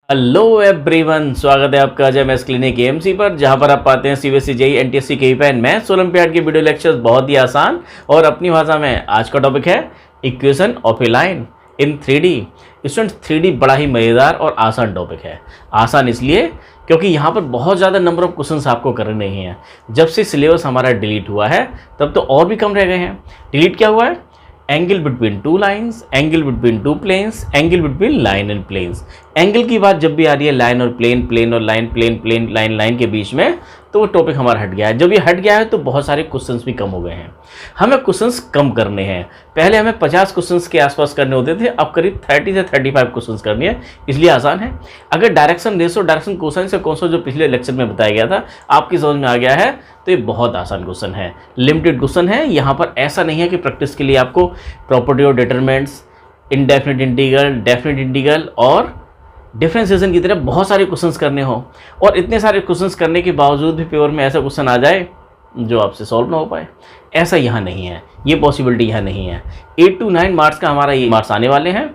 Hello everyone, स्वागत है आपका अजय मैथ्स क्लिनिक एएमसी पर, जहां पर आप पाते हैं CBSE JEE NTSC KEE and maths olympiad के वीडियो लेक्चर्स बहुत ही आसान और अपनी भाषा में। आज का टॉपिक है equation of A line in 3D। Students, 3D बड़ा ही मज़ेदार और आसान टॉपिक है। आसान इसलिए क्योंकि यहाँ पर बहुत ज़्यादा नंबर ऑफ क्वेश्चंस आपको करने नहीं हैं। जब से सिलेबस हमारा डिलीट हुआ है तब तो और भी कम रह गए हैं। डिलीट क्या हुआ है? Angle between two lines, angle between two planes, angle between line and planes. Angle की बात जब भी आ रही है लाइन और प्लेन, प्लेन और line, plane plane line line के बीच में, तो वो टॉपिक हमारा हट गया है। जब ये हट गया है तो बहुत सारे क्वेश्चंस भी कम हो गए हैं। हमें क्वेश्चंस कम करने हैं। पहले हमें 50 क्वेश्चंस के आसपास करने होते थे, अब करीब 30 से 35 क्वेश्चंस करनी है, इसलिए आसान है। अगर डायरेक्शन रेशो, डायरेक्शन कोसाइन से कौन सा जो पिछले लेक्चर में बताया गया था आपकी समझ में आ गया है तो ये बहुत आसान क्वेश्चन है, लिमिटेड क्वेश्चन है। यहाँ पर ऐसा नहीं है कि प्रैक्टिस के लिए आपको property of determinants, indefinite integral, definite integral और डिफरेंशिएशन की तरह बहुत सारे क्वेश्चंस करने हो, और इतने सारे क्वेश्चंस करने के बावजूद भी पेपर में ऐसा क्वेश्चन आ जाए जो आपसे सॉल्व ना हो पाए, ऐसा यहाँ नहीं है। ये पॉसिबिलिटी यहाँ नहीं है। 8 to 9 मार्क्स का हमारा ये मार्क्स आने वाले हैं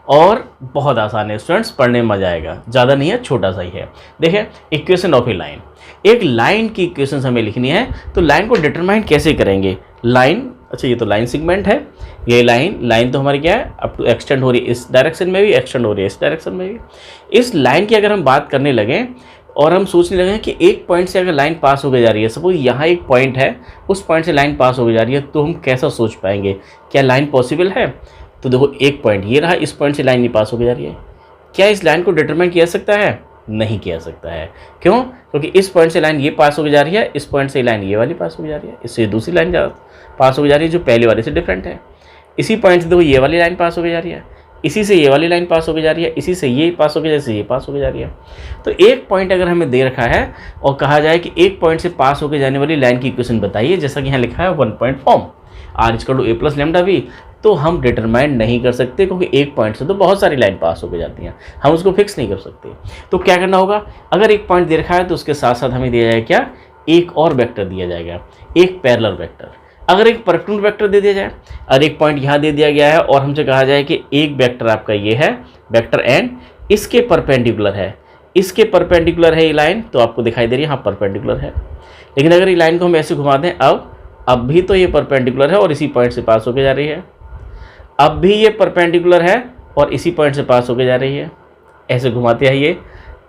और बहुत आसान है स्टूडेंट्स, पढ़ने में मजा आएगा। ज़्यादा नहीं है, छोटा सा ही है। देखिए, इक्वेशन ऑफ ए लाइन, एक लाइन की इक्वेशन हमें लिखनी है, तो लाइन को डिटरमाइन कैसे करेंगे? लाइन, अच्छा ये तो लाइन सेगमेंट है, ये लाइन तो हमारी क्या है, अप टू एक्सटेंड हो रही है इस डायरेक्शन में भी, एक्सटेंड हो रही है इस डायरेक्शन में भी। इस लाइन की अगर हम बात करने लगें और हम सोचने लगे कि एक पॉइंट से अगर लाइन पास होकर जा रही है, सपोज यहाँ एक पॉइंट है, उस पॉइंट से लाइन पास होकर जा रही है, तो हम कैसा सोच पाएंगे? क्या लाइन पॉसिबल है? तो देखो, एक पॉइंट ये रहा, इस पॉइंट से लाइन नहीं पास होकर जा रही है। क्या इस लाइन को डिटरमाइन किया सकता है? नहीं किया सकता है। क्यों? क्योंकि इस पॉइंट से लाइन ये पास होकर जा रही है, इस पॉइंट से लाइन ये वाली पास होकर जा रही है, इससे दूसरी लाइन पास होकर जा रही है जो पहली वाली से डिफरेंट है। इसी पॉइंट से देखो ये वाली लाइन पास होकर जा रही है, इसी से ये वाली लाइन पास होकर जा रही है, इसी से ये पास होकर, जैसे ये पास होकर जा रही है। तो एक पॉइंट अगर हमें दे रखा है और कहा जाए कि एक पॉइंट से पास होकर जाने वाली लाइन की इक्वेशन बताइए, जैसा कि यहाँ लिखा है 1 point form r = a + λv, तो हम डिटरमाइन नहीं कर सकते, क्योंकि एक पॉइंट से तो बहुत सारी लाइन पास होकर जाती हैं, हम उसको फिक्स नहीं कर सकते। तो क्या करना होगा? अगर एक पॉइंट दे रखा है तो उसके साथ साथ हमें दिया जाएगा क्या? एक और वेक्टर दिया जाएगा, एक पैरेलल वेक्टर। अगर एक परपेंडिकुलर वेक्टर दे दिया जाए, अगर एक पॉइंट यहाँ दे दिया गया है और हमसे कहा जाए कि एक वेक्टर आपका ये है, वेक्टर n, इसके परपेंडिकुलर है, इसके परपेंडिकुलर है ये लाइन, तो आपको दिखाई दे रही है हाँ परपेंडिकुलर है। लेकिन अगर ये लाइन को हम ऐसे घुमा दें, अब भी तो ये परपेंडिकुलर है और इसी पॉइंट से पास होकर जा रही है, अब भी ये परपेंडिकुलर है और इसी पॉइंट से पास होकर जा रही है, ऐसे घुमाते हैं ये।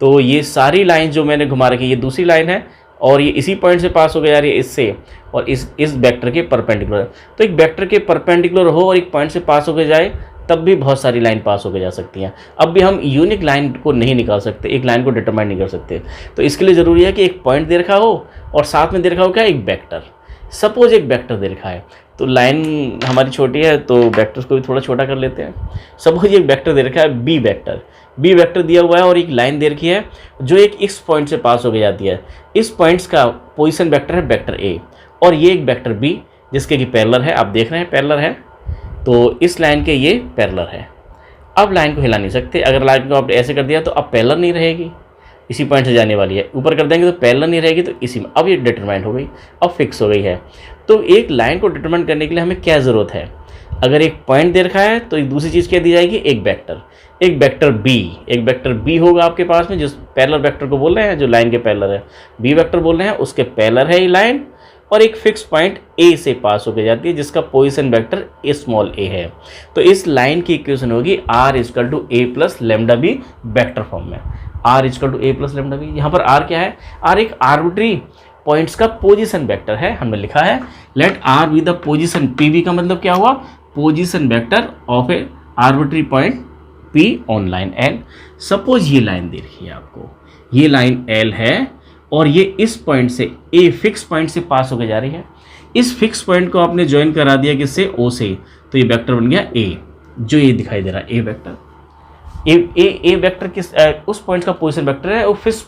तो ये सारी लाइन जो मैंने घुमा रखी है, ये दूसरी लाइन है और ये इसी पॉइंट से पास होकर जा रही है इससे, और इस वेक्टर के परपेंडिकुलर। तो एक वेक्टर के परपेंडिकुलर हो और एक पॉइंट से पास होकर जाए, तब भी बहुत सारी लाइन पास होकर जा सकती हैं। अब भी हम यूनिक लाइन को नहीं निकाल सकते, एक लाइन को डिटरमाइन नहीं कर सकते। तो इसके लिए ज़रूरी है कि एक पॉइंट दे रखा हो और साथ में दे रखा हो क्या? एक वेक्टर। सपोज एक वेक्टर दे रखा है, तो लाइन हमारी छोटी है तो वेक्टर्स को भी थोड़ा छोटा कर लेते हैं। सपोज एक वेक्टर दे रखा है बी वेक्टर दिया हुआ है और एक लाइन दे रखी है जो एक इस पॉइंट से पास होकर जाती है। इस पॉइंट्स का पोजीशन वेक्टर है वेक्टर ए, और ये एक वेक्टर बी जिसके कि पैरेलल है, आप देख रहे हैं पैरेलल है, तो इस लाइन के ये पैरेलल है। अब लाइन को हिला नहीं सकते, अगर लाइन को आप ऐसे कर दिया तो अब पैरेलल नहीं रहेगी, इसी पॉइंट से जाने वाली है। ऊपर कर देंगे तो पैरेलल नहीं रहेगी, तो इसी में अब ये डिटरमाइन हो गई, अब फिक्स हो गई है। तो एक लाइन को डिटरमाइन करने के लिए हमें क्या ज़रूरत है? अगर एक पॉइंट दे रखा है तो एक दूसरी चीज़ क्या दी जाएगी? एक वेक्टर बी होगा आपके पास में, जिस पैरेलल वेक्टर को बोल रहे हैं, जो लाइन के पैरेलल है, बी वेक्टर बोल रहे हैं, उसके पैरेलल है ये लाइन, और एक फिक्स पॉइंट ए से पास होकर जाती है जिसका पोजीशन वेक्टर स्मॉल ए है। तो इस लाइन की इक्वेशन होगी r = a + λb vector form में। r = a + λb, यहाँ पर r क्या है? r एक आर्बिट्री पॉइंट्स का पोजीशन वेक्टर है। हमने लिखा है let r be the position, pb का मतलब क्या हुआ? Position vector of A arbitrary point p on line l। Suppose ये लाइन दे रखी है आपको, ये लाइन l है और ये इस पॉइंट से a फिक्स पॉइंट से पास होकर जा रही है। इस फिक्स पॉइंट को आपने ज्वाइन करा दिया किससे? o से, तो ये वेक्टर बन गया a, जो ये दिखाई दे रहा है a वेक्टर। ए वेक्टर किस उस पॉइंट का पोजीशन वेक्टर है, वो फिक्स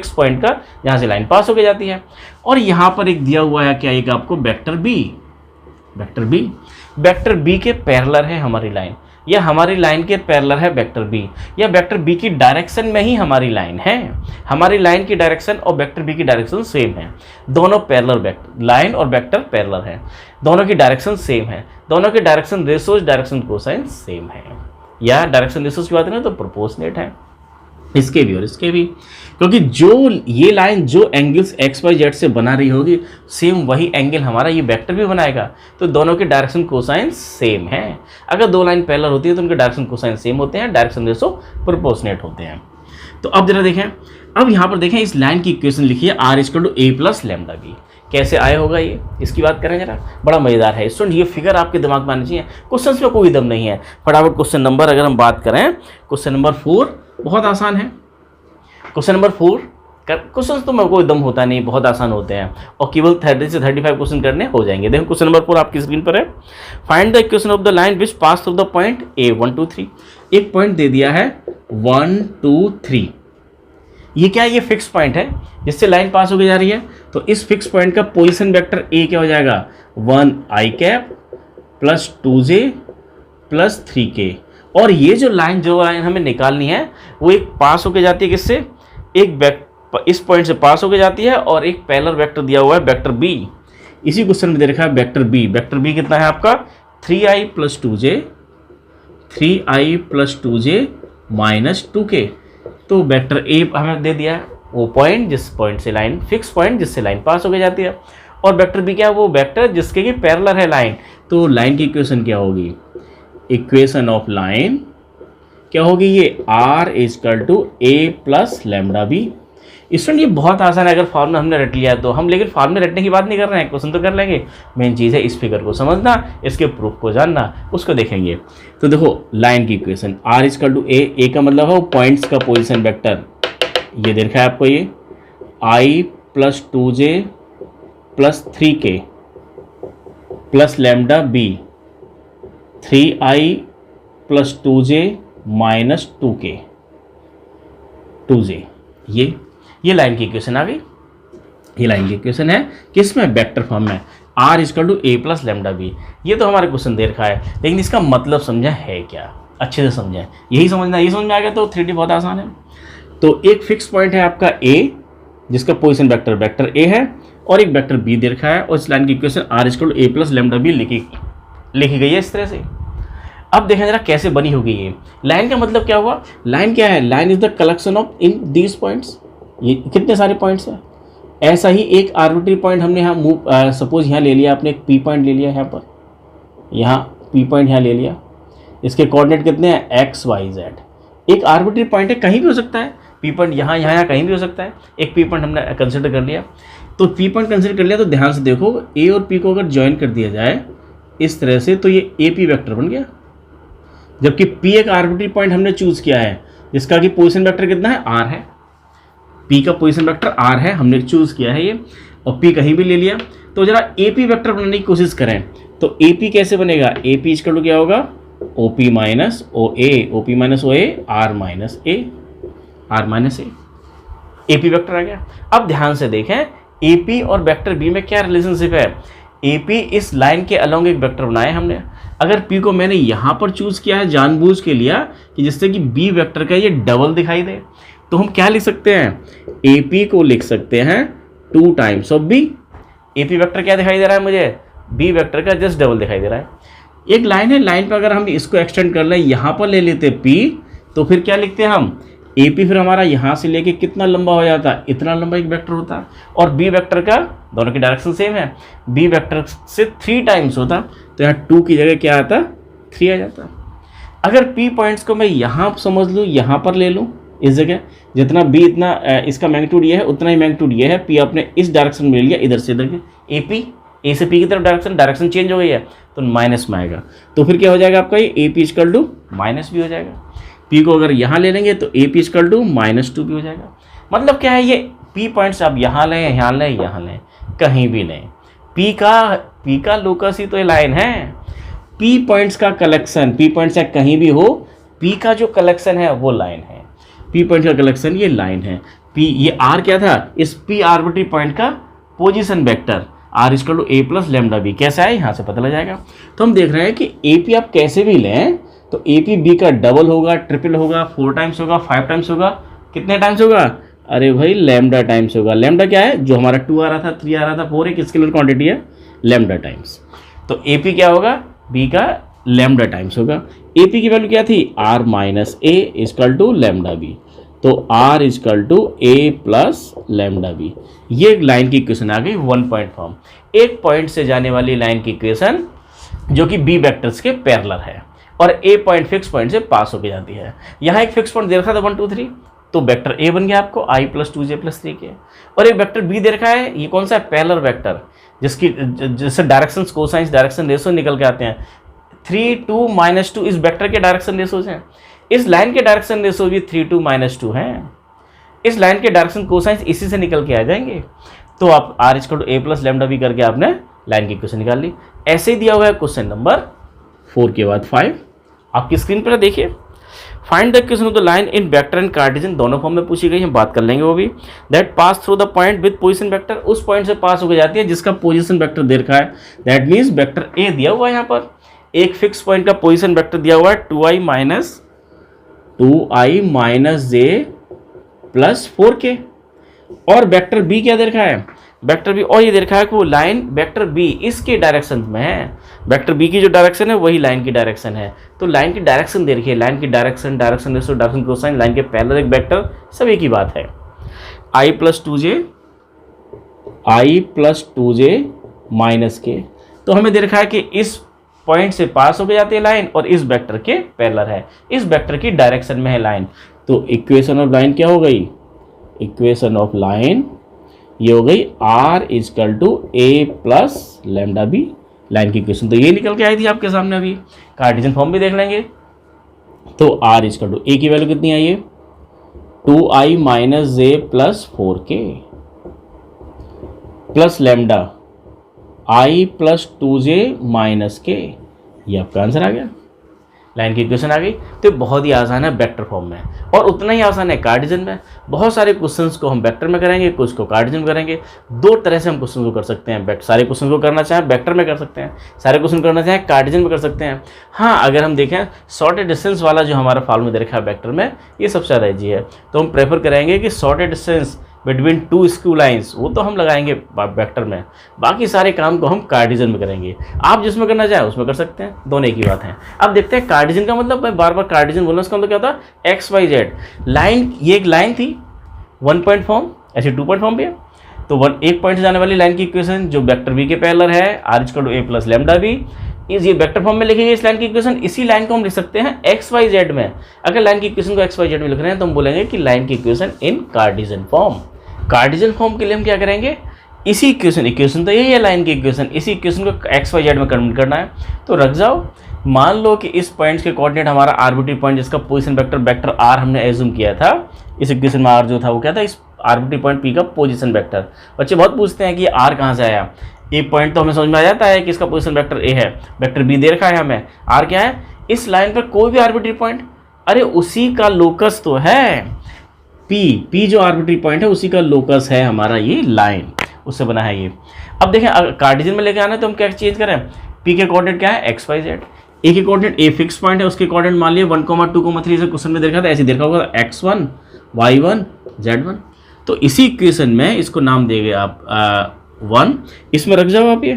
पॉइंट का जहाँ से लाइन पास होकर जाती है। और यहाँ पर एक दिया हुआ है क्या? एक आपको वेक्टर बी के पैरेलल है हमारी लाइन, या हमारी लाइन के पैरेलल है वेक्टर बी, या वेक्टर बी की डायरेक्शन में ही हमारी लाइन है। हमारी लाइन की डायरेक्शन और वेक्टर बी की डायरेक्शन सेम है, दोनों पैरेलल वेक्टर, लाइन और वेक्टर पैरेलल है, दोनों की डायरेक्शन सेम है, दोनों की direction ratios, direction cosine same है, या डायरेक्शन रेशोज की बात करें तो प्रोपोर्शनेट है। इसके भी और इसके भी, क्योंकि जो ये लाइन जो एंगल्स एक्स वाई जेड से बना रही होगी सेम वही एंगल हमारा ये वेक्टर भी बनाएगा। तो दोनों के डायरेक्शन कोसाइन सेम है। अगर दो लाइन पैरेलल होती है तो उनके डायरेक्शन कोसाइन सेम होते हैं, डायरेक्शन रेशो प्रोपोर्शनेट होते हैं। तो अब जरा देखें, अब यहाँ पर देखें इस लाइन की इक्वेशन लिखी है r equal to A plus lambda B. कैसे आया होगा ये, इसकी बात करें जरा, बड़ा मजेदार है स्टूडेंट। ये फिगर आपके दिमाग में आनी चाहिए। क्वेश्चन में कोई दम नहीं है। फटाफट क्वेश्चन नंबर अगर हम बात करें, क्वेश्चन नंबर 4 बहुत आसान है। क्वेश्चन नंबर 4 क्वेश्चन तो में कोई दम होता नहीं, बहुत आसान होते हैं और केवल 30 से 35 क्वेश्चन करने हो जाएंगे। देखो क्वेश्चन नंबर 4 आपकी स्क्रीन पर है। Find the equation of the line which pass through the point A 1 2 3। एक पॉइंट दे दिया है 1 2 3। ये क्या है, ये फिक्स पॉइंट है जिससे लाइन पास होकर जा रही है। तो इस फिक्स पॉइंट का पोजीशन वेक्टर ए क्या हो जाएगा, 1 i cap plus 2j plus 3k। और ये जो लाइन हमें निकालनी है वो एक पास होकर जाती है किससे, एक इस पॉइंट से पास होकर जाती है और एक पैरेलल वेक्टर दिया हुआ है वेक्टर बी। इसी क्वेश्चन में दे रखा है वेक्टर बी। वेक्टर बी कितना है आपका 3i plus 2j minus 2k। तो वेक्टर ए हमें दे दिया है वो पॉइंट जिस पॉइंट से लाइन, फिक्स पॉइंट जिससे लाइन पास होकर जाती है। और वेक्टर बी क्या है, वो वेक्टर जिसके की पैरेलल है लाइन। तो लाइन की इक्वेशन क्या होगी, इक्वेशन ऑफ लाइन क्या होगी, ये r equal to A plus lambda B. Student ये बहुत आसान है अगर फॉर्मूला हमने रट लिया तो। हम लेकिन फॉर्मूला रटने की बात नहीं कर रहे हैं, क्वेश्चन तो कर लेंगे। मेन चीज़ है इस फिगर को समझना, इसके प्रूफ को जानना, उसको देखेंगे। तो देखो लाइन की इक्वेशन r इक्वल टू ए का मतलब है वो पॉइंट्स का पोजीशन वेक्टर। ये दे रखा है आपको, ये i plus 2j plus 3k plus lambda B 3i plus 2j minus 2j। ये लाइन की इक्वेशन आ गई। ये लाइन की इक्वेशन है किसमें, वेक्टर फॉर्म में, r equal to A plus lambda B. ये तो हमारे क्वेश्चन दे रखा है, लेकिन इसका मतलब समझा है क्या, अच्छे से समझा, यही समझना, यही समझ में आ गया तो 3D बहुत आसान है। तो एक फिक्स पॉइंट है आपका a जिसका पोजीशन वेक्टर a है और एक वेक्टर b दे रखा है और इस लाइन की equation r equal to A plus lambda B लिखी गई है इस तरह से। अब देखें जरा कैसे बनी होगी ये लाइन। का मतलब क्या हुआ, लाइन क्या है, line is the collection of in these points. ये कितने सारे पॉइंट्स हैं। ऐसा ही एक आर्बिट्री पॉइंट हमने यहाँ सपोज यहाँ ले लिया, आपने एक पी पॉइंट ले लिया यहाँ पर, यहाँ पी पॉइंट यहाँ ले लिया। इसके कोऑर्डिनेट कितने हैं, एक्स वाई जेड। एक आर्बिट्री पॉइंट है, कहीं भी हो सकता है पी पॉइंट, यहाँ कहीं भी हो सकता है। एक पी पॉइंट हमने कंसिडर कर लिया। तो पी पॉइंट कंसिडर कर लिया तो ध्यान से देखो, ए और पी को अगर ज्वाइन कर दिया जाए इस तरह से तो ये ए पी वैक्टर बन गया। जबकि पी एक आर्बिट्री पॉइंट हमने चूज किया है जिसका कि पोजीशन वेक्टर कितना है, आर है। पी का पोजीशन वेक्टर आर है, हमने चूज किया है ये, और पी कहीं भी ले लिया। तो जरा ए पी वैक्टर बनाने की कोशिश करें तो ए पी कैसे बनेगा, ए पी इक्वल टू क्या होगा, O P minus O A, R minus A P vector आ गया। अब ध्यान से देखें ए पी और वेक्टर बी में क्या रिलेशनशिप है। ए पी इस लाइन के अलोंग एक वेक्टर बनाया हमने। अगर पी को मैंने यहाँ पर चूज किया है, जानबूझ के लिया कि जिससे कि बी वेक्टर का ये डबल दिखाई दे, तो हम क्या लिख सकते हैं, ए पी को लिख सकते हैं 2 times of B. A P vector क्या दिखाई दे रहा है मुझे, बी वेक्टर का जस्ट डबल दिखाई दे रहा है। एक लाइन है, लाइन पर अगर हम इसको एक्सटेंड कर लें, यहाँ पर ले लेते पी, तो फिर क्या लिखते हैं हम, ए पी फिर हमारा यहाँ से लेके कितना लंबा हो जाता है, इतना लंबा एक वेक्टर होता है। और बी वेक्टर का दोनों की डायरेक्शन सेम है, बी वेक्टर से 3 टाइम्स होता, तो यहाँ 2 की जगह क्या आता, 3 आ जाता। अगर पी पॉइंट्स को मैं यहाँ समझ लूँ, यहाँ पर ले लूँ इस जगह, जितना बी इतना इसका मैग्नीट्यूड ये है, उतना ही मैग्नीट्यूड ये है। पी आपने इस डायरेक्शन में ले लिया, इधर से इधर के, ए पी ए से पी की तरफ डायरेक्शन चेंज हो गई है तो माइनस में आएगा। तो फिर क्या हो जाएगा आपका, ये A P equal to minus B हो जाएगा। पी को अगर यहाँ ले लेंगे तो ए पी इक्वल टू -2 भी हो जाएगा। मतलब क्या है, ये पी पॉइंट्स आप यहाँ लें, यहाँ लें, कहीं भी लें, पी का लोकस ही तो ये लाइन है। पी पॉइंट्स का कलेक्शन, पी पॉइंट्स या कहीं भी हो, पी का जो कलेक्शन है वो लाइन है। पी पॉइंट का कलेक्शन ये लाइन है। पी ये आर क्या था, इस पी आर्बिट्री पॉइंट का position vector R equal to A plus lambda B. कैसा है, यहाँ से पता लग जाएगा। तो हम देख रहे हैं कि ए पी आप कैसे भी लें तो ए पी बी का डबल होगा, ट्रिपल होगा, 4 टाइम्स होगा, 5 टाइम्स होगा। कितने टाइम्स होगा, अरे भाई लैम्डा टाइम्स होगा। लैम्डा क्या है, जो हमारा 2 आ रहा था, 3 आ रहा था, 4 एक स्केलर क्वांटिटी है, लैम्डा टाइम्स। तो ए पी क्या होगा, बी का लैम्डा टाइम्स होगा। ए पी की वैल्यू क्या थी, R minus A equal to lambda B. तो r is equal to a plus lambda B. ये एक लाइन की इक्वेशन आ गई वन पॉइंट फॉर्म, एक पॉइंट से जाने वाली लाइन की इक्वेशन जो कि बी वेक्टर्स के पैरेलल है और ए पॉइंट फिक्स पॉइंट से पास होकर जाती है। यहाँ एक फिक्स पॉइंट दे रखा था 1 2 3, तो वेक्टर ए बन गया आपको i plus 2j plus 3k, और एक वेक्टर बी दे रखा है, ये कौन सा है, पैरेलल वेक्टर, जिससे डायरेक्शन कोसाइंस डायरेक्शन रेशो निकल के आते हैं। 3 2 -2 इस वेक्टर के डायरेक्शन रेशोज हैं, इस लाइन के डायरेक्शन रेशो भी 3 2 -2 हैं, इस लाइन के डायरेक्शन कोसाइंस इसी से निकल के आ जाएंगे। तो आप r equal to a plus lambda B करके आपने लाइन की इक्वेशन निकाल ली। ऐसे ही दिया हुआ है क्वेश्चन नंबर 4 के बाद 5, आपकी स्क्रीन पर देखिए। Find the equation of the line in vector and Cartesian, दोनों फॉर्म में पूछी गई, हम बात कर लेंगे वो भी। That pass through the point with position vector, उस पॉइंट से पास होकर जाती है जिसका पोजीशन वेक्टर दे रखा है। दैट मीन्स वेक्टर ए दिया हुआ है, यहाँ पर एक फिक्स पॉइंट का पोजीशन वेक्टर दिया हुआ है 2i minus j plus 4k, और वेक्टर बी क्या दे रखा है, वेक्टर बी, और ये दे रखा है कि वो लाइन वेक्टर बी इसके डायरेक्शन में है, वेक्टर बी की जो डायरेक्शन है वही लाइन की डायरेक्शन है। तो लाइन की डायरेक्शन दे रखी है, लाइन की direction, direction ratio, direction cosine, line के पैरेलल एक वेक्टर, सब एक ही बात है। i plus 2j minus k, तो हमें दे रखा है कि इस पॉइंट से पास होकर जाती है लाइन और इस वेक्टर के पैरेलल है, इस वेक्टर की डायरेक्शन में है लाइन। तो इक्वेशन ऑफ लाइन क्या हो गई, इक्वेशन ऑफ लाइन ये हो गई r is equal to a plus lambda B, line की इक्वेशन तो ये निकल के आई थी आपके सामने। अभी कार्टेशियन फॉर्म भी देख लेंगे। तो r इजकल टू a की वैल्यू कितनी आई है, 2i minus j plus 4k plus lambda i plus 2j minus k, ये आपका आंसर आ गया, लाइन की इक्वेशन आ गई। तो बहुत ही आसान है वेक्टर फॉर्म में, और उतना ही आसान है कार्टेशियन में। बहुत सारे क्वेश्चंस को हम वेक्टर में करेंगे, कुछ को कार्टेशियन में करेंगे। दो तरह से हम क्वेश्चन को कर सकते हैं, सारे क्वेश्चन को करना चाहें वेक्टर में कर सकते हैं, सारे क्वेश्चन करना चाहें कार्टेशियन में कर सकते हैं। हाँ, अगर हम देखें शॉर्टेड डिस्टेंस वाला जो हमारा फॉर्मूला दे रखा है वेक्टर में, ये सबसे ज़्यादा ईजी है, तो हम प्रेफर करेंगे कि shorted distance between two skew lines वो तो हम लगाएंगे वेक्टर में, बाकी सारे काम को हम कार्टेशियन में करेंगे। आप जिसमें करना चाहें उसमें कर सकते हैं, दोनों एक ही बात है। अब देखते हैं कार्टेशियन का मतलब, मैं बार बार कार्टेशियन बोलना, उसका मतलब क्या था, एक्स वाई जेड लाइन, ये एक लाइन थी 1 पॉइंट फॉर्म, ऐसे 2 पॉइंट फॉर्म भी है। तो एक पॉइंट से जाने वाली लाइन की इक्वेशन जो वेक्टर बी के पैरेलल है, r equal to a plus lambda B, ये वेक्टर फॉर्म में लिखेंगे इस लाइन की इक्वेशन। इसी लाइन को हम लिख सकते हैं एक्स वाई जेड में। अगर लाइन की इक्वेशन को एक्स वाई जेड में लिख रहे हैं तो हम बोलेंगे कि लाइन की equation in cartesian form. Cartesian form के लिए हम क्या करेंगे, इसी इक्वेशन तो यही है लाइन की इक्वेशन, इसी इक्वेशन को एक्स वाई जेड में कन्वर्ट करना है। तो रख जाओ, मान लो कि इस पॉइंट्स के कोऑर्डिनेट हमारा आर्बिट्री पॉइंट जिसका पोजीशन वेक्टर r हमने एज्यूम किया था, इस इक्वेशन में r जो था वो क्या था, इस आर्बिट्री पॉइंट p का पोजीशन वेक्टर। बच्चे बहुत पूछते हैं कि r कहाँ से आया, ए पॉइंट तो हमें समझ में आ जाता है कि इसका पोजीशन वेक्टर a है, वेक्टर b दे रखा है हमें, r क्या है, इस लाइन पर कोई भी आर्बिट्री पॉइंट, अरे उसी का लोकस तो है p जो आर्बिट्री पॉइंट है उसी का लोकस है हमारा ये लाइन, उससे बना है ये। अब देखें कार्टेशियन में लेके आना है तो हम क्या चेंज करें, p के कोऑर्डिनेट क्या है, एक्स वाई जेड, a के कोऑर्डिनेट a फिक्स पॉइंट है, उसके कोऑर्डिनेट मान लिए 1, 2, 3 से क्वेश्चन में देखा था, ऐसे देखा होगा x1 y1 z1। तो इसी इक्वेशन में इसको नाम देंगे आप 1, इसमें रख जाओ आप ये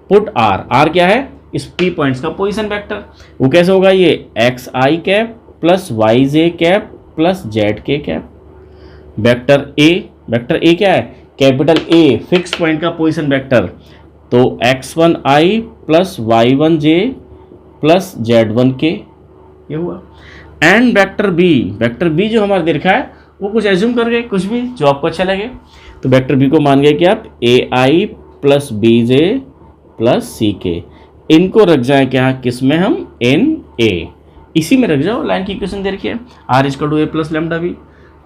पुट r क्या है, इस p पॉइंट्स का पोजीशन वेक्टर, वो कैसे होगा, ये xi cap plus yj cap plus zk cap. Vector a क्या है, कैपिटल A फिक्स पॉइंट का पोजीशन वेक्टर, तो x1i plus y1j plus z1k, ये हुआ। एंड वेक्टर b जो हमारा दे रखा है वो कुछ एज्यूम कर गए, कुछ भी जो आपको अच्छा लगे। तो वेक्टर b को मान गए कि आप ai plus bj plus ck, इनको रख जाए क्या, किस में, हम इन a, इसी में रख जाओ। लाइन की इक्वेशन दे रखी है r is equal to a plus lambda B,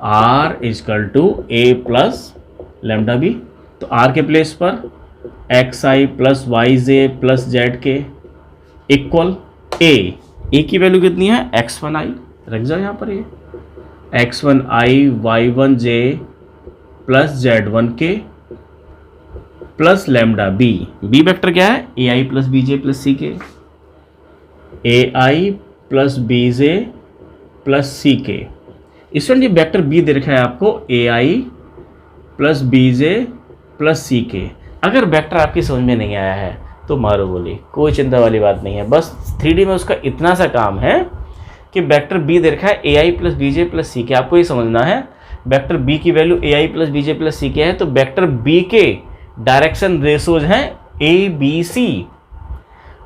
r is equal to a plus lambda B, तो r के प्लेस पर xi plus yj plus zk equal a की वैल्यू कितनी है, x1i, रख जाओ यहाँ पर, ये x1i y1j plus z1k plus lambda b vector क्या है, ai plus bj plus ck, ai plus bj plus ck। इसमें ये वेक्टर b दे रखा है आपको ai plus bj plus ck। अगर वेक्टर आपकी समझ में नहीं आया है तो मारो गोली, कोई चिंता वाली बात नहीं है। बस 3D में उसका इतना सा काम है कि वेक्टर बी दे रखा है ए आई प्लस बी जे प्लस सी के, आपको ये समझना है वेक्टर बी की वैल्यू ए आई प्लस बी जे प्लस सी के है, तो वेक्टर बी के डायरेक्शन रेशोज हैं ए बी सी,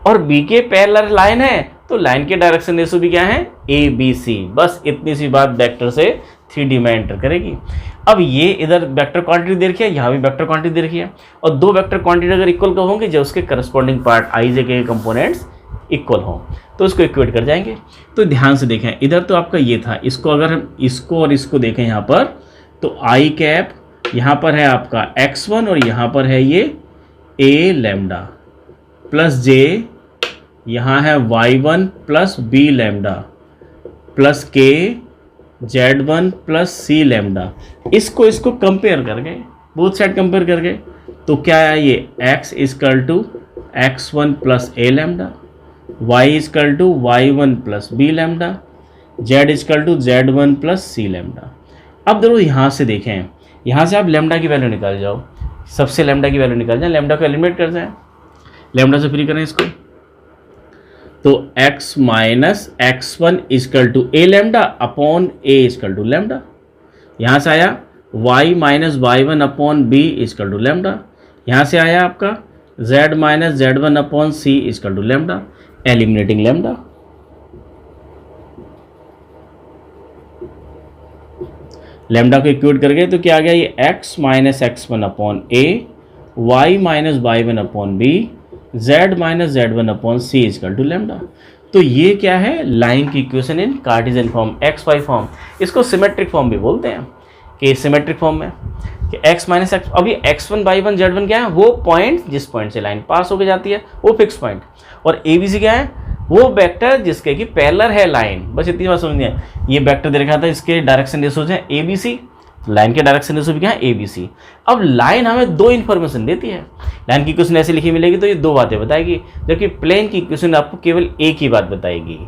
और बी के पैरेलल लाइन है तो लाइन के डायरेक्शन रेशो भी क्या है ए बी सी। बस इतनी सी बात वेक्टर से 3D में एंटर करेगी। अब ये इधर वेक्टर क्वांटिटी दे रखी है, यहाँ भी वेक्टर क्वांटिटी दे रखी है, और दो वेक्टर क्वांटिटी अगर इक्वल का होंगे जो उसके करस्पॉन्डिंग पार्ट आई जे के कंपोनेंट्स इक्वल हों तो उसको इक्वेट कर जाएंगे। तो ध्यान से देखें, इधर तो आपका ये था, इसको अगर हम इसको और इसको देखें यहाँ पर, तो आई कैप यहाँ पर है आपका x1 और यहाँ पर है ये a लैम्डा प्लस जे, यहाँ है y1 plus b lambda plus k z1 plus c lambda. इसको कंपेयर कर गए, बोथ साइड कंपेयर कर गए, तो क्या है ये x is equal to x1 plus a lambda, y is equal to y1 plus b lambda, z is equal to z1 plus c lambda. अब देखो यहाँ से देखें, यहाँ से आप लैम्डा की वैल्यू निकाल जाओ, सबसे लैम्डा की वैल्यू निकाल जाए, लैम्डा को एलिमिनेट कर जाए, लैम्डा से फ्री करें इसको, तो x minus x1 is equal to a lambda upon a is equal to lambda, यहाँ से आया y minus y1 upon b is equal to lambda, यहाँ से आया आपका z minus z1 upon c is equal to lambda, eliminating lambda. Lambda को equate कर गए तो क्या आ गया ये x minus x1 upon a, y minus y1 upon b, z minus z1 upon c is equal to lambda. तो ये क्या है लाइन की equation in cartesian form, X Y form. इसको सिमेट्रिक फॉर्म भी बोलते हैं कि सिमेट्रिक फॉर्म में कि x माइनस एक्स, अभी x1 y1 z1 क्या है, वो पॉइंट जिस पॉइंट से लाइन पास होकर जाती है वो फिक्स पॉइंट, और ए बी सी क्या है वो वेक्टर जिसके कि पैरेलल है लाइन। बस इतनी बात समझनी है। ये वेक्टर दे रखा था, इसके डायरेक्शन रेशोज हैं ए बी सी, लाइन के डायरेक्शन रेशो भी क्या है ए बी सी। अब लाइन हमें दो इन्फॉर्मेशन देती है, लाइन की इक्वेशन ऐसे लिखी मिलेगी तो ये दो बातें बताएगी, जबकि प्लेन की इक्वेशन आपको केवल एक ही बात बताएगी।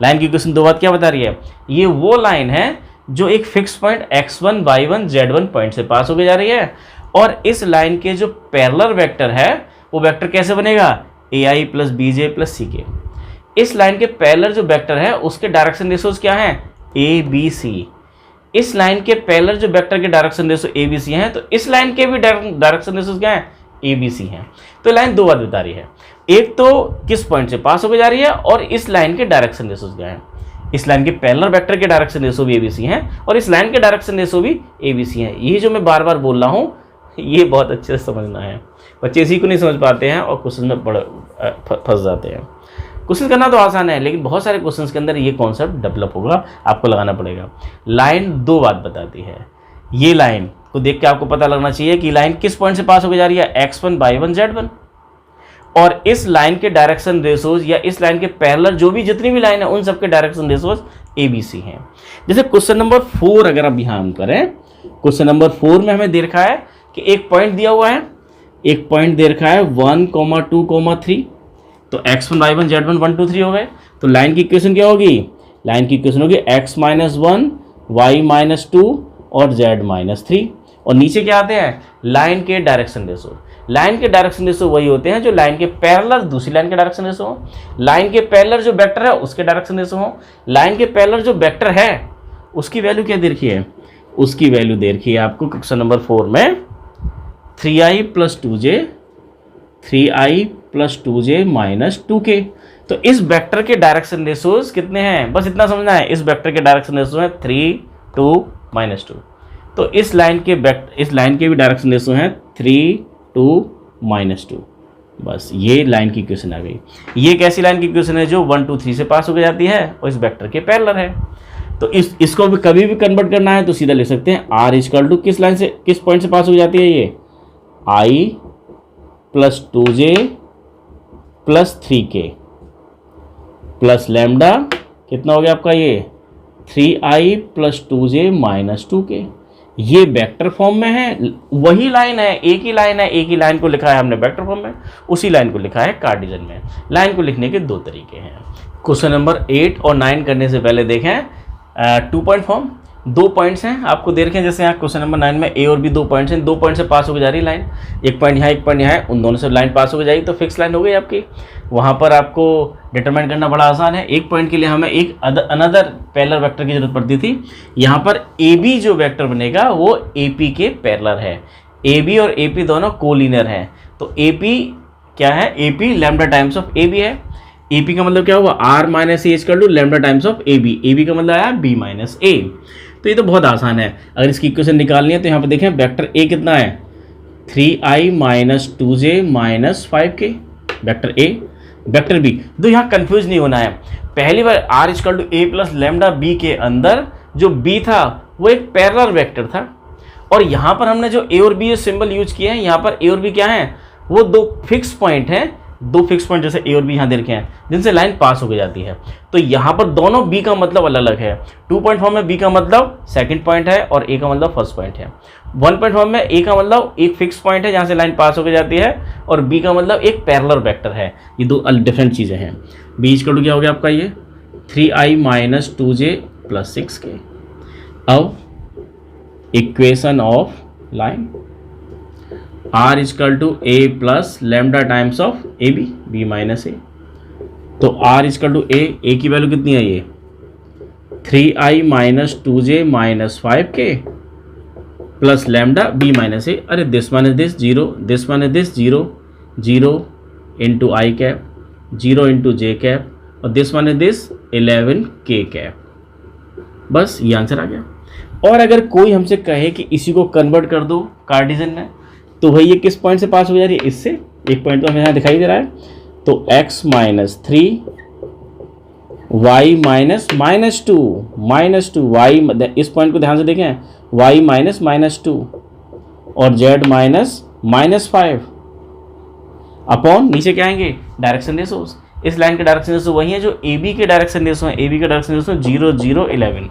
लाइन की इक्वेशन दो बात क्या बता रही है, ये वो लाइन है जो एक fix point x1 y1 z1 point से पास होकर जा रही है, और इस लाइन के जो पैरेलल वेक्टर है वो वेक्टर कैसे बनेगा ए आई प्लस बी जे प्लस सी के। इस लाइन के पैरेलल जो वेक्टर है उसके डायरेक्शन रेशोज क्या हैं ए बी सी। इस लाइन के पैरेलल जो वेक्टर के direction ratio A B C हैं, तो इस लाइन के भी डायरेक्शन रेशोज क्या हैं ए बी सी हैं। तो लाइन दो बात बता रही है, एक तो किस पॉइंट से पास होकर जा रही है, और इस लाइन के डायरेक्शन रेशोज क्या हैं। इस लाइन के पैरेलल वेक्टर के डायरेक्शन रेशो भी एबीसी हैं और इस लाइन के डायरेक्शन रेशो भी एबीसी हैं। ये जो मैं बार बार बोल रहा हूँ ये बहुत अच्छे से समझना है। बच्चे इसी को नहीं समझ पाते हैं और क्वेश्चन में फंस जाते हैं। क्वेश्चन करना तो आसान है, लेकिन बहुत सारे क्वेश्चन के अंदर ये कॉन्सेप्ट डेवलप होगा, आपको लगाना पड़ेगा। लाइन दो बात बताती है। ये लाइन को देख के आपको पता लगना चाहिए कि लाइन किस पॉइंट से पास होकर जा रही है, x1 y1 z1, और इस लाइन के डायरेक्शन रेशोज या इस लाइन के पैरेलल जो भी जितनी भी लाइन है उन सबके डायरेक्शन रेशोज एबीसी हैं। जैसे क्वेश्चन नंबर 4 अगर अब यहाँ हम करें, क्वेश्चन नंबर 4 में हमें दे रखा है कि एक पॉइंट दिया हुआ है, एक पॉइंट दे रखा है 1, 2, 3, तो x1 y1 z1 1, 2, 3 हो गए। तो लाइन की इक्वेशन क्या होगी, लाइन की इक्वेशन होगी x -1 y -2 और z -3, और नीचे क्या आते हैं लाइन के डायरेक्शन रेशो। लाइन के डायरेक्शन रेशो वही होते हैं जो लाइन के पैरेलल दूसरी लाइन के डायरेक्शन रेशो हो, लाइन के पैरेलल जो वेक्टर है उसके डायरेक्शन रेशो हो, लाइन के पैरेलल जो वेक्टर है उसकी वैल्यू क्या दे रखी है, उसकी वैल्यू दे रखी है आपको क्वेश्चन नंबर 4 में 3i + 2j 3i + 2j - 2k। तो इस वेक्टर के डायरेक्शन रेशोज कितने हैं, बस इतना समझना है, इस वेक्टर के डायरेक्शन रेशो है 3, 2, -2। तो इस लाइन के भी डायरेक्शन रेशो हैं 3, 2, -2। बस ये लाइन की इक्वेशन आ गई। ये कैसी लाइन की इक्वेशन है जो 1, 2, 3 से पास होकर जाती है और इस वेक्टर के पैरेलल है। तो इसको भी कभी भी कन्वर्ट करना है तो सीधा लिख सकते हैं r = किस लाइन से किस पॉइंट से पास हो जाती है, ये i + 2j + 3k plus lambda कितना हो गया आपका, ये 3i + 2j - 2k। ये वेक्टर फॉर्म में है, वही लाइन है, एक ही लाइन है, एक ही लाइन को लिखा है हमने वेक्टर फॉर्म में, उसी लाइन को लिखा है कार्टेशियन में। लाइन को लिखने के दो तरीके हैं। क्वेश्चन नंबर 8 और 9 करने से पहले देखें 2 पॉइंट फॉर्म। 2 पॉइंट्स हैं आपको दे रखे हैं, जैसे यहाँ क्वेश्चन नंबर 9 में ए और बी 2 पॉइंट्स हैं, 2 पॉइंट से पास होकर जा रही है लाइन, एक पॉइंट यहाँ एक पॉइंट यहाँ है, उन दोनों से लाइन पास होकर जाएगी तो फिक्स लाइन हो गई आपकी। वहाँ पर आपको डिटरमाइन करना बड़ा आसान है। एक पॉइंट के लिए हमें एक अनदर पैरेलल वेक्टर की जरूरत पड़ती थी। यहाँ पर ए बी जो वेक्टर बनेगा वो ए पी के पैरेलल है। ए बी और ए पी दोनों कोलिनियर हैं, तो ए पी क्या है, A P lambda times of A B है। ए पी का मतलब क्या हुआ, R minus A equal to lambda times of A B. A B का मतलब आया बी माइनस ए। तो ये तो बहुत आसान है। अगर इसकी इक्वेशन निकालनी है तो यहाँ पर देखें वेक्टर ए कितना है, 3i minus 2j minus 5k, vector A. Vector B, तो यहाँ कंफ्यूज नहीं होना है। पहली बार R equal to A plus lambda B के अंदर जो बी था वो एक पैरेलल वेक्टर था, और यहाँ पर हमने जो ए और बी सिंबल यूज किए हैं, यहाँ पर ए और बी क्या है, वो दो फिक्स पॉइंट हैं, दो फिक्स पॉइंट जैसे ए और बी यहाँ दे रखे हैं जिनसे लाइन पास होकर जाती है। तो यहाँ पर दोनों बी का मतलब अलग अलग है। 2 पॉइंट फॉर्म में बी का मतलब सेकंड पॉइंट है और ए का मतलब फर्स्ट पॉइंट है। 1 पॉइंट फॉर्म में ए का मतलब एक फिक्स पॉइंट है जहाँ से लाइन पास होकर जाती है, और बी का मतलब एक पैरेलल वेक्टर है। ये दो डिफरेंट चीज़ें हैं। बी इक्वल टू क्या हो गया आपका, ये 3i minus 2j plus 6k। अब equation of line, R equal to A plus lambda times of A B, B minus A. तो आर इक्वल टू ए की वैल्यू कितनी है, ये 3i minus 2j minus 5k plus lambda B minus A. अरे this minus this zero, this minus this zero, zero into I cap, zero into J cap, और this minus this 11k cap. बस ये answer आ गया। और अगर कोई हमसे कहे कि इसी को कन्वर्ट कर दो कार्टेशियन में, तो भाई ये किस पॉइंट से पास हो जा रही है, इससे। एक पॉइंट तो हमें यहाँ दिखाई दे रहा है, तो x minus 3 y minus minus 2 y, इस पॉइंट को ध्यान से देखें, y माइनस माइनस 2 और z माइनस माइनस 5 अपॉन नीचे क्या आएंगे, डायरेक्शन रेशोस। इस लाइन के डायरेक्शन रेशो वही है जो ए बी के डायरेक्शन रेशो है। ए बी के डायरेक्शन रेशो 0 0 11,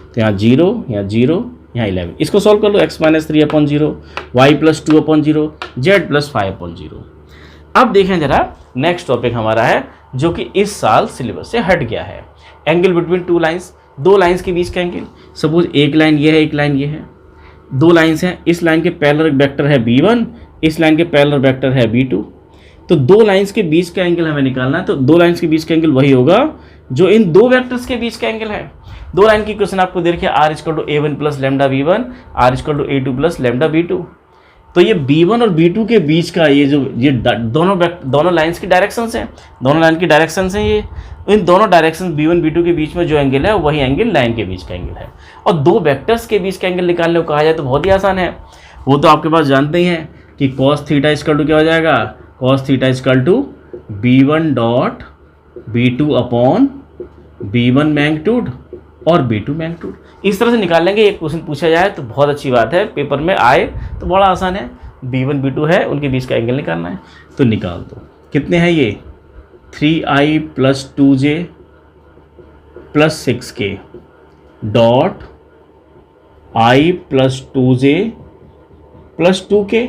तो यहाँ 0, यहाँ 0, यहाँ 11। इसको सॉल्व कर लो, x minus 3 upon 0, y plus 2 upon 0, z plus 5 upon 0। अब देखें जरा, नेक्स्ट टॉपिक हमारा है जो कि इस साल सिलेबस से हट गया है, एंगल बिटवीन टू लाइंस, दो लाइंस के बीच का एंगल। सपोज एक लाइन ये है, एक लाइन ये है, दो लाइंस हैं, इस लाइन के पैरेलल वेक्टर है b1, इस लाइन के पैरेलल वेक्टर है b2। तो दो लाइंस के बीच का एंगल हमें निकालना है। तो दो लाइंस के बीच का एंगल वही होगा जो इन दो वेक्टर्स के बीच का एंगल है। दो लाइन की क्वेश्चन आपको दे रखी है, R equal to a1 plus lambda b1, R equal to a2 plus lambda b2। तो ये b1 और b2 के बीच का ये दोनों लाइंस की डायरेक्शंस हैं, दोनों लाइन की डायरेक्शंस हैं ये। इन दोनों डायरेक्शन b1 b2 के बीच में जो एंगल है वही एंगल लाइन के बीच का एंगल है। और दो वेक्टर्स के बीच का एंगल निकालने को कहा जाए तो बहुत ही आसान है, वो तो आपके पास जानते ही हैं कि cos थीटा इक्वल टू क्या हो जाएगा, cos theta equal to b1 dot b2 upon b1 magnitude और b2 मैग्नीट्यूड। इस तरह से निकाल लेंगे। एक क्वेश्चन पूछा जाए तो बहुत अच्छी बात है, पेपर में आए तो बड़ा आसान है। b1 b2 है, उनके बीच का एंगल निकालना है, तो निकाल दो। कितने हैं ये, 3i plus 2j plus 6k dot i plus 2j plus 2k,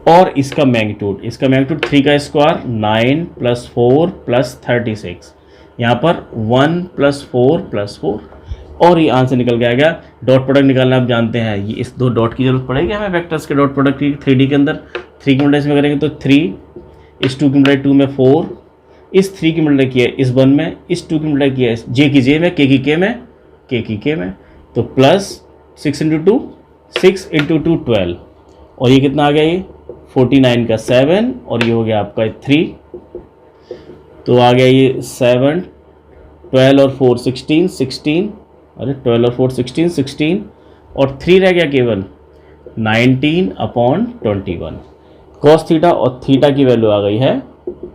और इसका मैग्नीट्यूड 3 का स्क्वायर 9 प्लस 4 प्लस 36, यहाँ पर 1 प्लस 4 प्लस 4, और ये आंसर निकल के आ गया। डॉट प्रोडक्ट निकालना आप जानते हैं, ये इस दो डॉट की जरूरत पड़ेगी हमें वेक्टर्स के डॉट प्रोडक्ट की। 3D के अंदर 3 की मल्टीप्लाई में करेंगे तो 3, इस 2 की मल्टीप्लाई 2 में 4, इस 3 की मल्टीप्लाई किया इस 1 में, इस 2 की मल्टीप्लाई किया इस j की j में, k की k में, k की k में, तो प्लस 6 इंटू 2, 6 इंटू 2 12, और ये कितना आ गया, ये 49 का 7, और ये हो गया आपका 3, तो आ गया ये 7, 12 और 4 16, 16, अरे 12 और 4 16, 16, और 3 रह गया केवल 19 अपॉन 21। कॉस थीटा और थीटा की वैल्यू आ गई है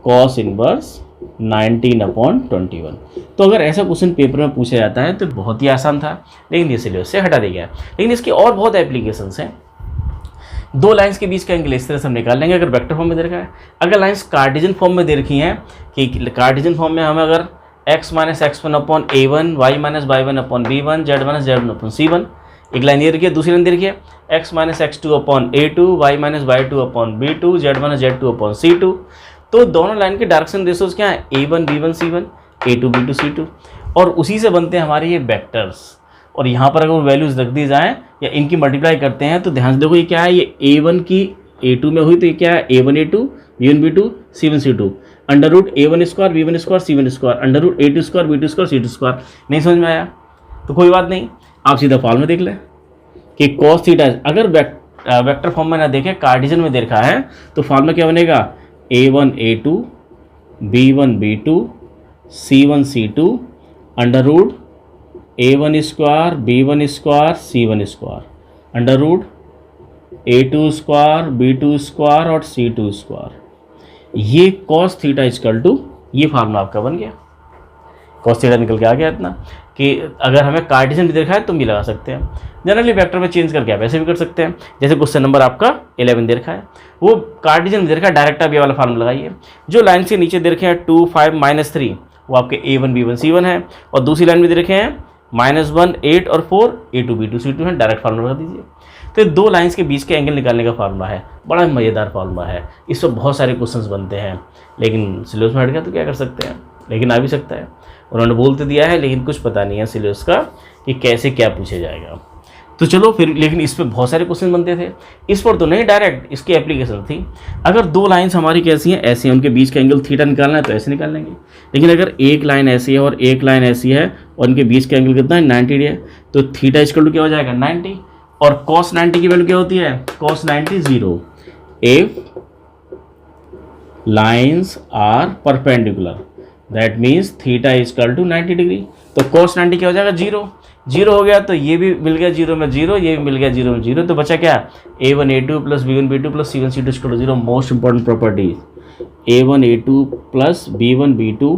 कॉस इनवर्स 19 अपॉन 21। तो अगर ऐसा क्वेश्चन पेपर में पूछा जाता है तो बहुत ही आसान था, लेकिन ये सिलेबस से हटा दिया गया। लेकिन इसकी और बहुत एप्लीकेशंस हैं। दो लाइंस के बीच का एंगल इस तरह से हम निकाल लेंगे अगर वेक्टर फॉर्म में दे रखा है। अगर लाइंस कार्टेशियन फॉर्म में दे रखी हैं कि कार्टेशियन फॉर्म में हमें अगर x minus x1 upon a1, y minus y1 upon b1, z minus z1 upon c1, एक लाइन ये रखिए, दूसरी लाइन दे रखिए x minus x2 upon a2, y minus y2 upon b2, z minus z2 upon c2। तो दोनों line के direction ratios क्या है, a1 b1 c1, a2 b2 c2, और उसी से बनते हैं हमारे ये वेक्टर्स। और यहाँ पर अगर वैल्यूज़ रख दी जाएँ या इनकी मल्टीप्लाई करते हैं तो ध्यान से देखो ये क्या है, ये a1 की a2 में हुई तो ये क्या है, a1 a2 b1 b2 C1 C2 under root A1 square B1 square C1 square under root A2 square B2 square C2 square. नहीं समझ में आया तो कोई बात नहीं, आप सीधा फॉर्मूला देख लें कि cos थीटा, अगर वेक्टर फॉर्म में ना देखें कार्टेशियन में देखा है तो फॉर्मूला क्या बनेगा, A1 A2 B1 B2 C1 C2 under root A1 square B1 square C1 square under root A2 square B2 square और C2 स्क्वायर। ये cos थीटा इक्वल टू, ये फार्मूला आपका बन गया। cos थीटा निकल के आ गया इतना कि अगर हमें कार्टेशियन भी देखा है तुम भी लगा सकते हैं। जनरली वेक्टर में चेंज करके आप ऐसे भी कर सकते हैं, जैसे क्वेश्चन नंबर आपका 11 दे रखा है, वो कार्टेशियन में दे रखा है, डायरेक्ट आप ये वाला फार्मूला लगाइए। जो लाइन के नीचे दे रखे हैं 2 5 -3 वो आपके A1 B1 C1 है, और दूसरी लाइन में दे रखे हैं -1 8 और 4 A2 B2 C2 है, डायरेक्ट फार्मूला लगा दीजिए। तो ये दो लाइंस के बीच के एंगल निकालने का फार्मूला है, बड़ा मज़ेदार फार्मूला है। इस पर बहुत सारे क्वेश्चंस बनते हैं, लेकिन सिलेबस में हट गया तो क्या कर सकते हैं, लेकिन आ भी सकता है। उन्होंने बोल तो दिया है लेकिन कुछ पता नहीं है सिलेबस का कि कैसे क्या पूछा जाएगा। तो चलो फिर, लेकिन इस पर बहुत सारे क्वेश्चन बनते थे, इस पर तो नहीं, डायरेक्ट इसकी एप्लीकेशन थी। अगर दो लाइंस हमारी कैसी हैं, ऐसी हैं, उनके बीच का एंगल थीटा निकालना है तो ऐसे निकाल लेंगे। लेकिन अगर एक लाइन ऐसी है और एक लाइन ऐसी है और उनके बीच का एंगल कितना है 90 है, तो थीटा इक्वल टू क्या हो जाएगा 90, और cos 90 की वैल्यू क्या होती है, cos 90 0 if lines are perpendicular that means theta equal to 90 degree. तो cos 90 क्या हो जाएगा 0 हो गया, तो ये भी मिल गया 0 में 0, ये भी मिल गया 0 में 0, तो बचा क्या A1 A2 plus B1 B2 plus C1 C2 equal to 0। Most important properties A1 A2 plus B1 B2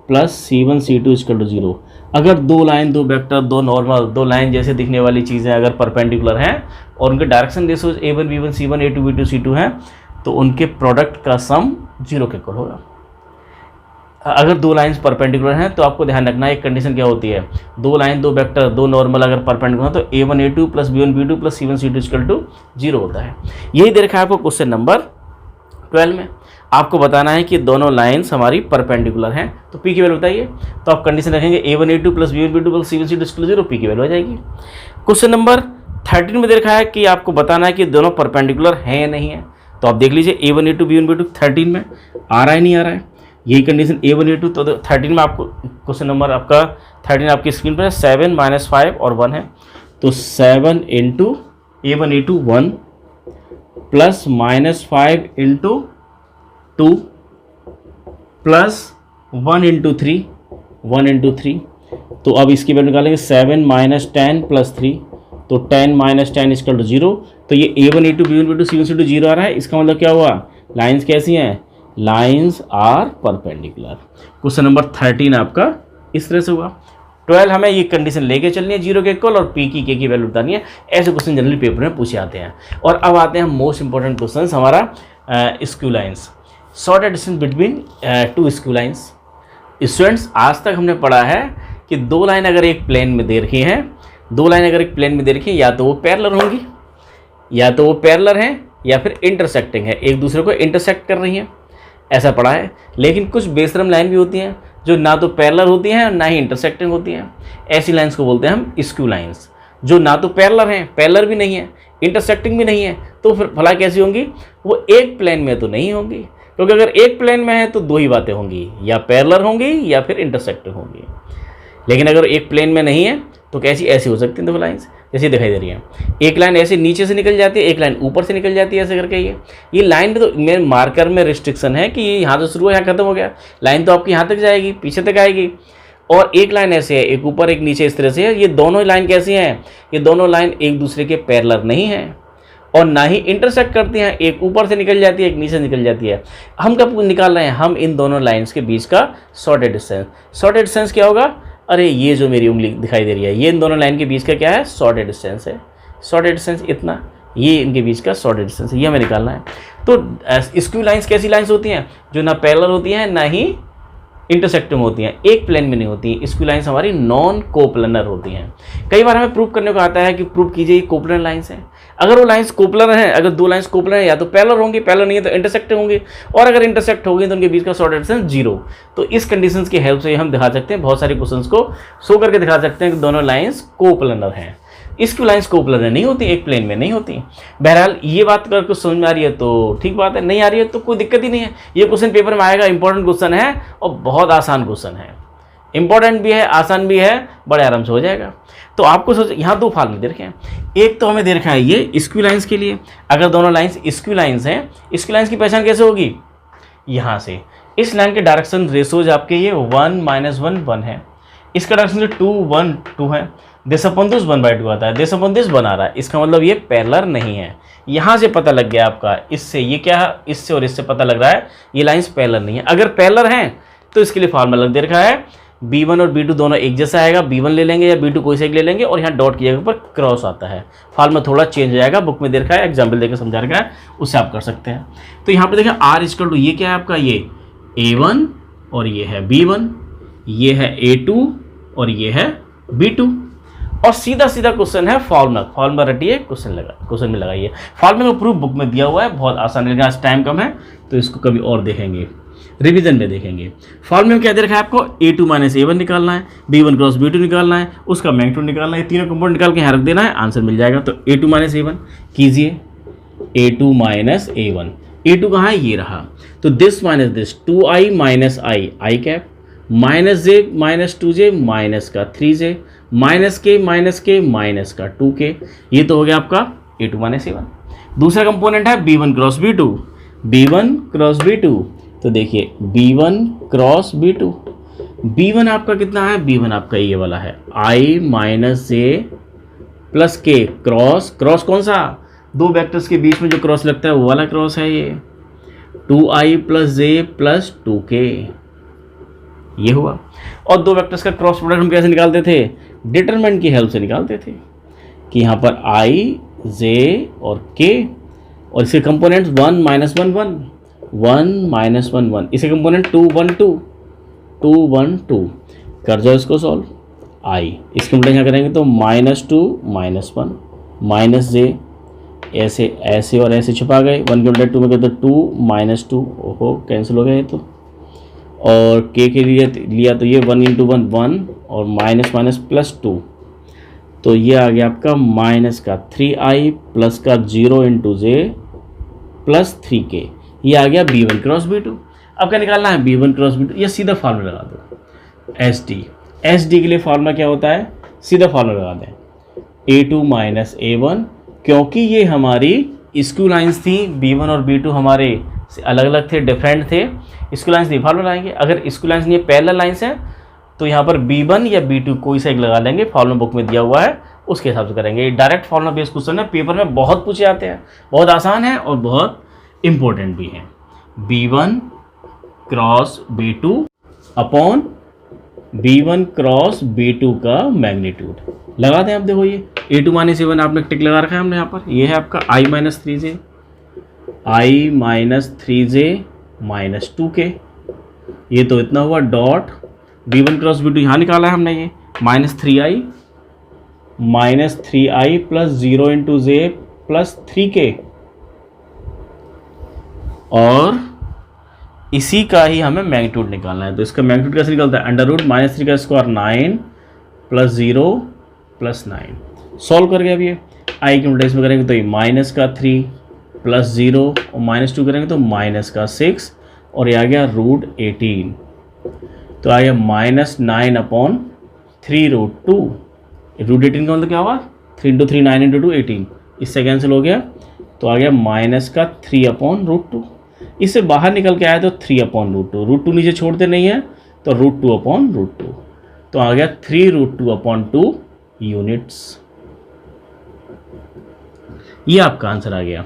plus C1 C2 equal to 0। अगर दो लाइन, दो वेक्टर, दो नॉर्मल, दो लाइन जैसे दिखने वाली चीज़ें अगर परपेंडिकुलर हैं और उनके direction ratio A1 B1 C1 A2 B2 C2 हैं, तो उनके प्रोडक्ट का सम 0 के इक्वल होगा। अगर दो लाइंस परपेंडिकुलर हैं तो आपको ध्यान रखना एक कंडीशन क्या होती है, दो लाइन, दो वेक्टर, दो नॉर्मल अगर परपेंडिकुलर हैं तो A1 A2 plus B1 B2 plus C1 C2 equal to 0 होता है। यही दे रखा है आपको क्वेश्चन नंबर 12 में। आपको बताना है कि दोनों लाइंस हमारी परपेंडिकुलर हैं, तो P की वैल्यू बताइए। तो आप कंडीशन रखेंगे A1 A2 plus B1 B2 plus C1 C2 equal to 0, P की वैल्यू आ जाएगी। क्वेश्चन नंबर 13 में दे रखा है कि आपको बताना है कि दोनों परपेंडिकुलर हैं या नहीं है। तो आप देख लीजिए A1 A2 B1 B2 13 में आ रहा है नहीं आ रहा है, यही कंडीशन A1 A2। तो 13 में आपको क्वेश्चन नंबर आपका 13 आपकी स्क्रीन पर है, 7 -5 और 1 है, तो 7 into A1 A2 1 plus -5 into 2 plus 1 into 3 तो अब इसकी वैल्यू निकालेंगे 7 - 10 प्लस 3, तो 10 - 10 इक्वल टू 0। तो ये A1 A2 B1 B2 C1 C2 0 आ रहा है, इसका मतलब क्या हुआ, लाइंस कैसी हैं, lines are perpendicular. Question number 13 आपका इस तरह से हुआ। 12 हमें ये कंडीशन लेके चलनी है 0 के इक्वल और P की K की वैल्यू बतानी है। ऐसे क्वेश्चन जनरली पेपर में पूछे आते हैं। और अब आते हैं मोस्ट इंपॉर्टेंट क्वेश्चन हमारा skew lines, shortest distance between two skew lines. Students आज तक हमने पढ़ा है कि दो लाइन अगर एक प्लेन में दे रखी हैं, दो लाइन अगर एक प्लेन में दे रखी है, या तो वो पैरेलल होंगी, या तो वो पैरेलल हैं, या फिर इंटरसेक्टिंग है, एक दूसरे को इंटरसेक्ट कर रही हैं, ऐसा पढ़ा है। लेकिन कुछ बेशरम लाइन भी होती हैं जो ना तो पैरेलल होती हैं ना ही इंटरसेक्टिंग होती हैं। ऐसी लाइंस को बोलते हैं हम स्क्यू लाइंस, जो ना तो पैरेलल हैं, पैरेलल भी नहीं है, इंटरसेक्टिंग भी नहीं है, तो फिर भला कैसी होंगी, वो एक प्लेन में तो नहीं होंगी, क्योंकि अगर एक प्लेन में है तो दो ही बातें होंगी, या पैरेलल होंगी या फिर इंटरसेक्टिंग होंगी। लेकिन अगर एक प्लेन में नहीं है तो कैसी, ऐसी हो सकती हैं दो लाइंस, जैसे दिखाई दे रही है। एक लाइन ऐसे नीचे से निकल जाती है, एक लाइन ऊपर से निकल जाती है, ऐसे करके ये लाइन में तो मेरे मार्कर में रिस्ट्रिक्शन है कि ये यहाँ से शुरू है, यहाँ खत्म हो गया। लाइन तो आपकी यहाँ तक जाएगी, पीछे तक आएगी। और एक लाइन ऐसे है, एक ऊपर एक नीचे, इस तरह से है। ये दोनों लाइन कैसी हैं, ये दोनों लाइन एक दूसरे के पैरेलल नहीं हैं और ना ही इंटरसेक्ट करती हैं। एक ऊपर से निकल जाती है, एक नीचे निकल जाती है। हम कब निकाल रहे हैं, हम इन दोनों लाइन्स के बीच का शॉर्टेड डिस्टेंस। शॉर्टेड डिस्टेंस क्या होगा, अरे ये जो मेरी उंगली दिखाई दे रही है, ये इन दोनों लाइन के बीच का क्या है, शॉर्टेड डिस्टेंस है। शॉर्टेड डिस्टेंस इतना, ये इनके बीच का शॉर्टेड डिस्टेंस है, ये हमें निकालना है। तो स्क्यू लाइंस कैसी लाइंस होती हैं, जो ना पैरेलल होती हैं ना ही इंटरसेक्टिंग होती हैं, एक प्लेन में नहीं होती हैं। स्क्यू लाइंस हमारी नॉन कोप्लनर होती हैं। कई बार हमें प्रूव करने को आता है कि प्रूव कीजिए कोप्लनर लाइंस हैं। अगर वो लाइंस कोप्लनर हैं, अगर दो लाइंस कोप्लनर हैं, या तो पैरेलल होंगी, पैरेलल नहीं है तो इंटरसेक्टिंग होंगी, और अगर इंटरसेक्ट होगी तो उनके बीच का शॉर्टेड डिस्टेंस 0। तो इस कंडीशंस की हेल्प से हम दिखा सकते हैं, बहुत सारे क्वेश्चंस को शो करके दिखा सकते हैं कि दोनों लाइंस कोप्लनर हैं। स्क्यू लाइंस कोप्लनर नहीं होती, एक प्लेन में नहीं होती। बहरहाल ये बात अगर कुछ समझ में आ रही है तो ठीक बात है, नहीं आ रही है तो कोई दिक्कत ही नहीं है। ये क्वेश्चन पेपर में आएगा, इंपॉर्टेंट क्वेश्चन है और बहुत आसान क्वेश्चन है, इंपॉर्टेंट भी है, आसान भी है, बड़े आराम से हो जाएगा। तो आपको सोच, यहाँ दो फार्मूले दे रखे हैं, एक तो हमें दे रखा है ये स्क्यू लाइंस के लिए, अगर दोनों लाइंस स्क्यू लाइंस हैं, स्क्यू लाइंस की पहचान कैसे होगी, यहाँ से इस लाइन के डायरेक्शन रेशोज आपके ये 1 - 1 1 है, इसका डायरेक्शन 2 1 2 है, दिस अपॉन दिस 1/2 आता है, दिस अपॉन दिस बना रहा है, इसका मतलब ये पैरेलल नहीं है। यहाँ से पता लग गया आपका, इससे ये क्या है, इससे और इससे पता लग रहा है ये लाइंस पैरेलल नहीं है। अगर पैरेलल हैं तो इसके लिए फार्मूला दे रखा है, B1 और B2 दोनों एक जैसा आएगा, B1 ले लेंगे या B2 कोई से एक ले लेंगे और यहाँ डॉट की जगह पर क्रॉस आता है, फार्मूला थोड़ा चेंज हो जाएगा, बुक में दे रखा है, एग्जाम्पल देकर समझा रखा है, उससे आप कर सकते हैं। तो यहाँ पे देखें R इक्वल टू ये क्या है आपका, ये A1 और ये है B1, ये है A2 और ये है B2, और सीधा सीधा क्वेश्चन है फॉर्मूला रटिए, क्वेश्चन में लगाइए। फॉर्मूला का प्रूफ बुक में दिया हुआ है, बहुत आसान है, आज टाइम कम है तो इसको कभी और देखेंगे, रिवीजन में देखेंगे। फॉर्मूले में क्या दे रखा है आपको, A2 - A1 निकालना है, B1 क्रॉस B2 निकालना है, उसका मैग्नीट्यूड निकालना है, तीनों कंपोनेंट निकाल के यहाँ रख देना है, आंसर मिल जाएगा। तो A2 - A1 कीजिए, A2 - A1, A2 कहाँ है, ये रहा, तो this minus this 2i - i cap, -j - 2j minus का 3j माइनस के माइनस का 2k, ये तो हो गया आपका A2 - A1। दूसरा कंपोनेंट है B1 क्रॉस B2, तो देखिए B1 क्रॉस B2, B1 आपका कितना है, B1 आपका ये वाला है i - j plus k, cross कौन सा, दो वेक्टर्स के बीच में जो क्रॉस लगता है वो वाला क्रॉस है ये, 2i + j + 2k, ये हुआ। और दो वेक्टर्स का क्रॉस प्रोडक्ट हम कैसे निकालते थे, डिटरमिनेंट की हेल्प से निकालते थे, कि यहाँ पर i, j और k, और इसके कंपोनेंट्स 1 - 1 1 1 - 1 1, इसके कंपोनेंट 2 1 2 2 1 2, कर जाओ इसको सॉल्व, i इसके कंपोनेंट यहाँ करेंगे तो -2 - 1 -j, ऐसे और ऐसे छुपा गए, 1 के उल्टे 2 में करते 2 - 2, ओहो कैंसिल हो गया ये तो, और k के लिए लिया तो ये 1 × 1 1 और माइनस प्लस 2, तो ये आ गया आपका माइनस का 3i प्लस का 0 × j प्लस 3k, ये आ गया B1 क्रॉस B2। अब क्या निकालना है, B1 क्रॉस B2, ये सीधा फार्मूला लगा दो, SD के लिए फार्मूला क्या होता है, सीधा फार्मूला लगा दें, A2 - A1, क्योंकि ये हमारी स्क्यू लाइंस थी, B1 और B2 हमारे अलग अलग थे, डिफरेंट थे, स्क्यू लाइंस नहीं, फार्मूला लगाएंगे। अगर स्क्यू लाइंस नहीं पैरेलल लाइंस हैं तो यहाँ पर B1 या B2 कोई सा एक लगा लेंगे, फार्मूला बुक में दिया हुआ है उसके हिसाब से करेंगे। डायरेक्ट फार्मूला बेस्ड क्वेश्चन है, पेपर में बहुत पूछे जाते हैं, बहुत आसान है और बहुत इंपॉर्टेंट भी है। B1 cross B2 upon B1 cross B2 का मैग्नीट्यूड लगा दें। आप देखो ये A2 - A1 आपने टिक लगा रखा है हमने यहाँ पर, ये है आपका i - 3j माइनस 2k, ये तो इतना हुआ डॉट, B1 क्रॉस B2 यहाँ निकाला है हमने, ये -3i plus 0 × j plus 3k, और इसी का ही हमें मैग्नीट्यूड निकालना है। तो इसका मैग्नीट्यूड कैसे निकलता है, √-3 का स्क्वायर 9 प्लस 0 प्लस 9, सॉल्व कर गया। अभी आई के मल्टीप्लाई में करेंगे तो ये माइनस का 3 प्लस 0 और -2 करेंगे तो माइनस का 6, और ये आ गया √18, तो आ गया -9/3 √2, √18 का मतलब क्या होगा, 3 × 3 9 × 2 18, इससे कैंसिल हो गया, तो आ गया -3/√2। इससे बाहर निकल के आया तो 3/√2, √2 नीचे छोड़ते नहीं है तो √2/√2, तो आ गया 3√2/2 यूनिट्स, ये आपका आंसर आ गया।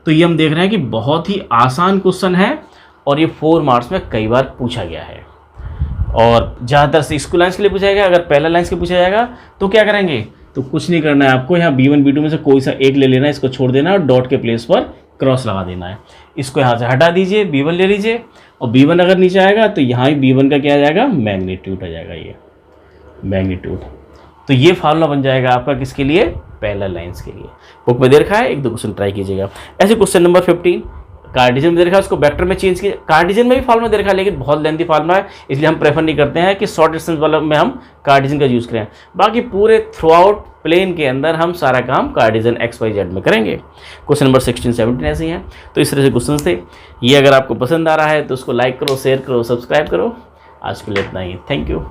तो ये हम देख रहे हैं कि बहुत ही आसान क्वेश्चन है और ये 4 मार्क्स में कई बार पूछा गया है, और ज़्यादातर से स्क्यू लाइन्स के लिए पूछा जाएगा। अगर पैरेलल लाइन्स के पूछा जाएगा तो क्या करेंगे, तो कुछ नहीं करना है आपको, यहाँ B1 B2 में से कोई सा एक ले लेना है, इसको छोड़ देना और डॉट के प्लेस पर क्रॉस लगा देना है। इसको यहाँ से हटा दीजिए, B1 ले लीजिए, और B1 अगर नीचे आएगा तो यहाँ ही B1 का क्या आ जाएगा, मैग्नीट्यूड आ जाएगा, ये मैग्नीट्यूड। तो ये फार्मूला बन जाएगा आपका किसके लिए, पैरेलल लाइंस के लिए। बुक में दे रखा है, 1-2 क्वेश्चन ट्राई कीजिएगा। ऐसे क्वेश्चन नंबर 15 कार्टेशियन में दे रखा है उसको वेक्टर में चेंज किया, कार्टेशियन में भी फार्मूला दे रखा है लेकिन बहुत लेंथी फार्मूला है, इसलिए हम प्रेफर नहीं करते हैं कि शॉर्ट डिस्टेंस वाला में हम कार्टेशियन का यूज़ करें। बाकी पूरे थ्रू आउट प्लेन के अंदर हम सारा काम कार्टेशियन XYZ में करेंगे। क्वेश्चन नंबर 16-17 ऐसे ही हैं। तो इस तरह से क्वेश्चन थे ये। अगर आपको पसंद आ रहा है तो उसको लाइक करो, शेयर करो, सब्सक्राइब करो। आज के लिए इतना ही, थैंक यू।